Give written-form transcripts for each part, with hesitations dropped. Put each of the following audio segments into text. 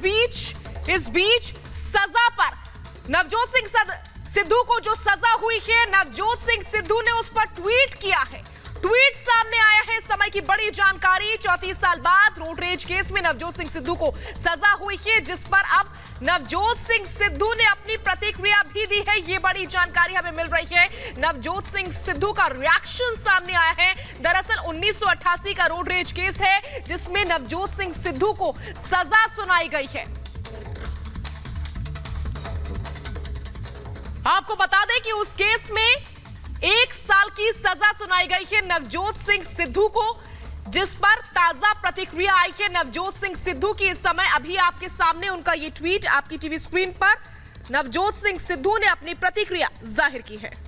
इस बीच सजा पर नवजोत सिंह सिद्धू को जो सजा हुई है, नवजोत सिंह सिद्धू ने उस पर ट्वीट किया है। ट्वीट सामने आया है, समय की बड़ी जानकारी। 34 साल बाद रोड रेज केस में नवजोत सिंह सिद्धू को सजा हुई है, जिस पर अब नवजोत सिंह सिद्धू ने अपनी प्रतिक्रिया भी दी है। ये बड़ी जानकारी हमें मिल रही है। नवजोत सिंह सिद्धू का रिएक्शन सामने आया है। दरअसल 1988 का रोड रेज केस है, जिसमें नवजोत सिंह सिद्धू को सजा सुनाई गई है। आपको बता दें कि उस केस में 1 साल की सजा सुनाई गई है नवजोत सिंह सिद्धू को, जिस पर ताजा प्रतिक्रिया आई है नवजोत सिंह सिद्धू की। इस समय अभी आपके सामने उनका ये ट्वीट आपकी टीवी स्क्रीन पर नवजोत सिंह सिद्धू ने अपनी प्रतिक्रिया जाहिर की है।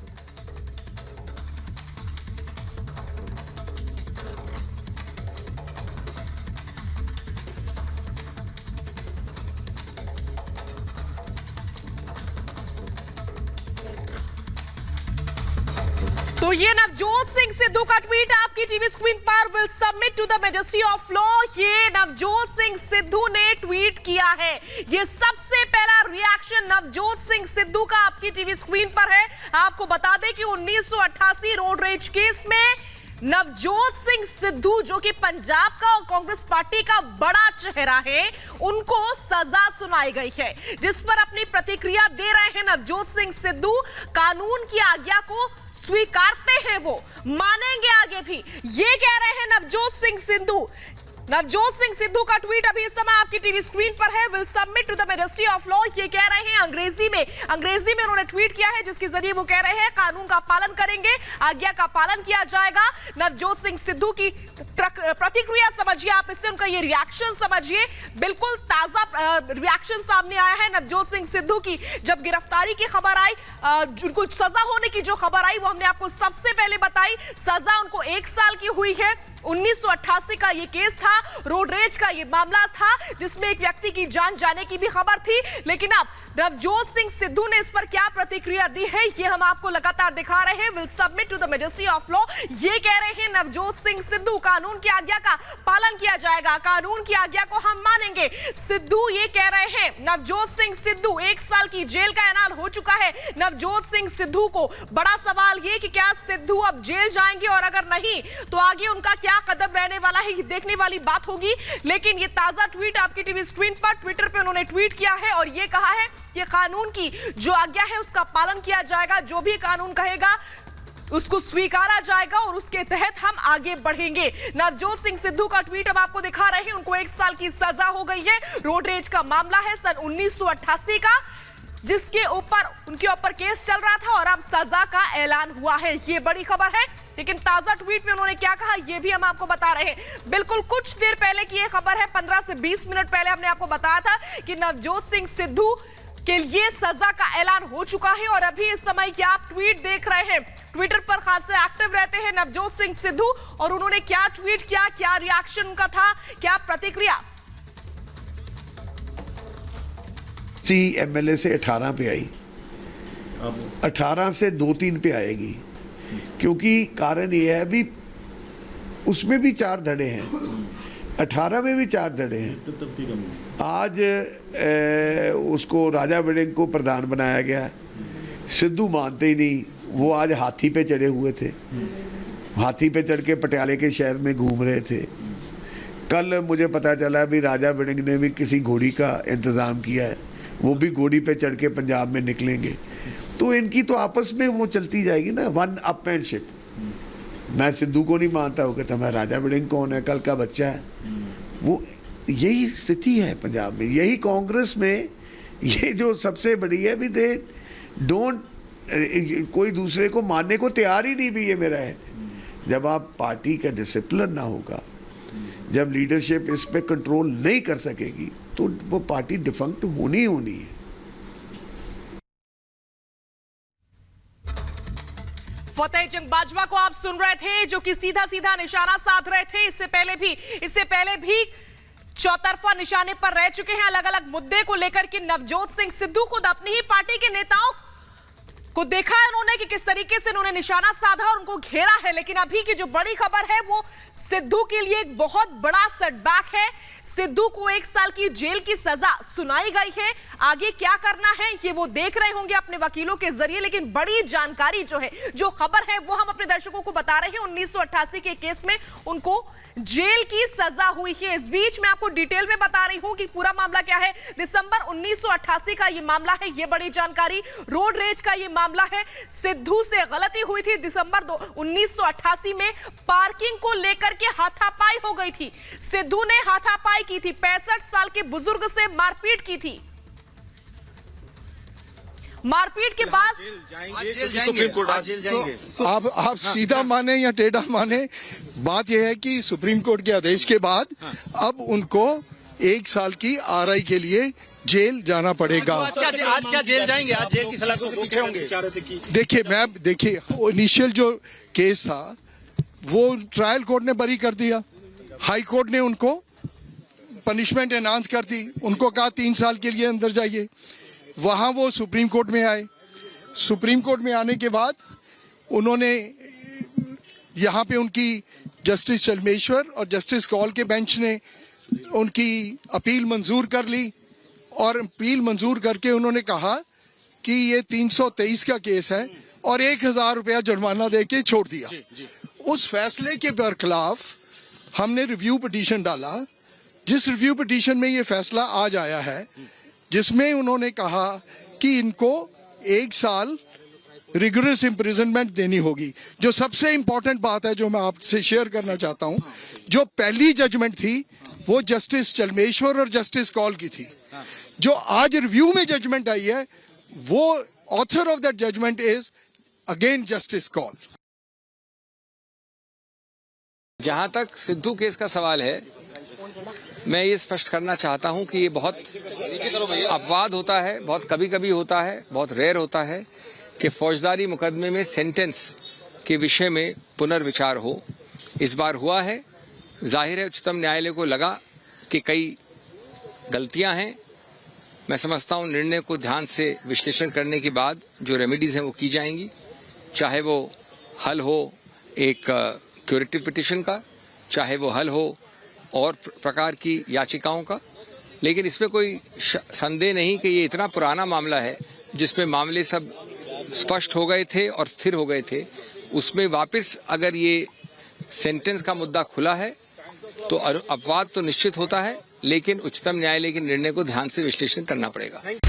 तो ये नवजोत सिंह सिद्धू का ट्वीट आपकी टीवी स्क्रीन पर। Will submit to the majesty of law, ये नवजोत सिंह सिद्धू ने ट्वीट किया है। ये सबसे पहला रिएक्शन नवजोत सिंह सिद्धू का आपकी टीवी स्क्रीन पर है। आपको बता दें कि 1988 रोड रेज केस में नवजोत सिंह सिद्धू, जो कि पंजाब का और कांग्रेस पार्टी का बड़ा चेहरा है, उनको सजा सुनाई गई है, जिस पर अपनी प्रतिक्रिया दे रहे हैं नवजोत सिंह सिद्धू। कानून की आज्ञा को स्वीकारते हैं, वो मानेंगे आगे भी, ये कह रहे हैं नवजोत सिंह सिद्धू। नवजोत सिंह सिद्धू का ट्वीट अभी इस समय आपकी टीवी स्क्रीन पर है। Will submit to the majesty of law, ये कह रहे हैं अंग्रेजी में उन्होंने ट्वीट किया है, जिसके जरिए वो कह रहे हैं कानून का पालन करेंगे, आज्ञा का पालन किया जाएगा। नवजोत सिंह सिद्धू की प्रतिक्रिया समझिए आप, इससे उनका ये रिएक्शन समझिए। बिल्कुल ताजा रिएक्शन सामने आया है नवजोत सिंह सिद्धू की। जब गिरफ्तारी की खबर आई, उनको सजा होने की जो खबर आई, वो हमने आपको सबसे पहले बताई। सजा उनको 1 साल की हुई है। 1988 का ये केस था, रोड रेज का ये मामला था, जिसमें एक व्यक्ति की जान जाने की भी खबर थी। लेकिन अब नवजोत सिंह सिद्धू ने इस पर क्या प्रतिक्रिया दी है, ये हम आपको लगातार दिखा रहे हैं। Will submit to the majesty of law, ये कह रहे हैं नवजोत सिंह सिद्धू, कानून की आज्ञा का पालन किया जाएगा, कानून की आज्ञा को हम मानेंगे। सिद्धू ये कह रहे हैं, नवजोत सिंह सिद्धू, 1 साल की जेल का ऐलान हो चुका है नवजोत सिंह सिद्धू को। बड़ा सवाल ये कि क्या सिद्धू अब जेल जाएंगे, और अगर नहीं तो आगे उनका क्या कदम रहने वाला है, ये देखने वाली बात होगी। लेकिन ये ताजा ट्वीट आपकी टीवी स्क्रीन पर, ट्विटर पे उन्होंने ट्वीट किया है और ये कहा है कि कानून की जो आज्ञा है उसका पालन किया जाएगा, जो भी कानून कहेगा उसको स्वीकारा जाएगा और उसके तहत हम आगे बढ़ेंगे। नवजोत सिंह सिद्धू का ट्वीट अब आपको दिखा रहे हैं। उनको 1 साल की सजा हो गई है। रोड रेज का मामला है सन 1988 का, जिसके ऊपर उनके ऊपर केस चल रहा था और अब सजा का ऐलान हुआ है। ये बड़ी खबर है। लेकिन ताजा ट्वीट में उन्होंने क्या कहा, ये भी हम आपको बता रहे हैं। बिल्कुल कुछ देर पहले की ये खबर है, 15 से 20 मिनट पहले हमने आपको बताया था कि नवजोत सिंह सिद्धू के लिए सजा का ऐलान हो चुका है। और अभी इस समय क्या आप ट्वीट देख रहे हैं, ट्विटर पर खास से एक्टिव रहते हैं नवजोत सिंह सिद्धू, और उन्होंने क्या ट्वीट किया, क्या रिएक्शन उनका था, क्या प्रतिक्रिया। एमएलए से 18 पे आई, 18 से 2-3 पे आएगी, क्योंकि कारण ये है भी उसमें भी 4 धड़े हैं, 18 में भी 4 धड़े हैं। आज उसको राजा वड़िंग को प्रधान बनाया गया। सिद्धू मानते ही नहीं, वो आज हाथी पे चढ़े हुए थे, हाथी पे चढ़ के पटियाले के शहर में घूम रहे थे। कल मुझे पता चला भी राजा वड़िंग ने भी किसी घोड़ी का इंतज़ाम किया है, वो भी घोड़ी पे चढ़ के पंजाब में निकलेंगे। तो इनकी तो आपस में वो चलती जाएगी ना, वन अपमैनशिप। मैं सिद्धू को नहीं मानता, वो कहता मैं राजा वड़िंग कौन है, कल का बच्चा है। वो यही स्थिति है पंजाब में, यही कांग्रेस में ये जो सबसे बड़ी है भी, दे डोंट कोई दूसरे को मानने को तैयार ही नहीं भी, ये मेरा है। जब आप पार्टी का डिसिप्लिन ना होगा, जब लीडरशिप इस पे कंट्रोल नहीं कर सकेगी, तो वो पार्टी डिफंक्ट होनी ही होनी है। फतेह जंग बाजवा को आप सुन रहे थे, जो कि सीधा सीधा निशाना साध रहे थे। इससे पहले भी चौतरफा निशाने पर रह चुके हैं अलग अलग मुद्दे को लेकर कि नवजोत सिंह सिद्धू खुद अपनी ही पार्टी के नेताओं को देखा है उन्होंने कि किस तरीके से उन्होंने निशाना साधा और उनको घेरा है। लेकिन अभी की जो बड़ी खबर है वो सिद्धू के लिए एक बहुत बड़ा सेटबैक है। सिद्धू को 1 साल की जेल की सजा सुनाई गई है। आगे क्या करना है ये वो देख रहे होंगे अपने वकीलों के जरिए। लेकिन बड़ी जानकारी जो है, जो खबर है वो हम अपने दर्शकों को बता रहे हैं। 1988 के केस में उनको जेल की सजा हुई है। इस बीच मैं आपको डिटेल में बता रही हूं कि पूरा मामला क्या है। दिसंबर 1988 का ये मामला है, ये बड़ी जानकारी। रोड रेज का ये मामला है। सिद्धू से गलती हुई थी दिसंबर 1988 में, पार्किंग को लेकर के हाथापाई हो गई थी। सिद्धू ने हाथापाई की थी, 65 साल के बुजुर्ग से मारपीट की थी। मारपीट के बाद सुप्रीम कोर्ट आप सीधा माने या टेढ़ा माने, बात यह है कि सुप्रीम कोर्ट के आदेश के बाद अब उनको 1 साल की आरआई के लिए जेल जाना पड़ेगा। आज क्या जेल जाएंगे? आज जेल की सलाखों के पीछे होंगे। देखिए इनिशियल जो केस था वो ट्रायल कोर्ट ने बरी कर दिया। हाई कोर्ट ने उनको पनिशमेंट एनहांस कर दी, उनको कहा 3 साल के लिए अंदर जाइए। वहां वो सुप्रीम कोर्ट में आए। सुप्रीम कोर्ट में आने के बाद उन्होंने यहाँ पे उनकी जस्टिस चलमेश्वर और जस्टिस कौल के बेंच ने उनकी अपील मंजूर कर ली और अपील मंजूर करके उन्होंने कहा कि ये 323 का केस है और 1000 रुपया जुर्माना दे के छोड़ दिया। उस फैसले के बरखिलाफ हमने रिव्यू पिटीशन डाला, जिस रिव्यू पिटीशन में ये फैसला आज आया है, जिसमें उन्होंने कहा कि इनको 1 साल रिगरस इम्प्रिजनमेंट देनी होगी। जो सबसे इंपॉर्टेंट बात है जो मैं आपसे शेयर करना चाहता हूं, जो पहली जजमेंट थी वो जस्टिस चलमेश्वर और जस्टिस कौल की थी। जो आज रिव्यू में जजमेंट आई है वो author of that judgement is again Justice Kaul. जहां तक सिद्धू केस का सवाल है, मैं ये स्पष्ट करना चाहता हूं कि ये बहुत अपवाद होता है, बहुत कभी कभी होता है, बहुत रेयर होता है कि फौजदारी मुकदमे में सेंटेंस के विषय में पुनर्विचार हो। इस बार हुआ है। जाहिर है उच्चतम न्यायालय को लगा कि कई गलतियां हैं। मैं समझता हूं निर्णय को ध्यान से विश्लेषण करने के बाद जो रेमेडीज हैं वो की जाएंगी, चाहे वो हल हो एक क्यूरेटिव पिटीशन का, चाहे वो हल हो और प्रकार की याचिकाओं का। लेकिन इसमें कोई संदेह नहीं कि ये इतना पुराना मामला है जिसमें मामले सब स्पष्ट हो गए थे और स्थिर हो गए थे। उसमें वापस अगर ये सेंटेंस का मुद्दा खुला है तो अपवाद तो निश्चित होता है, लेकिन उच्चतम न्यायालय के निर्णय को ध्यान से विश्लेषण करना पड़ेगा।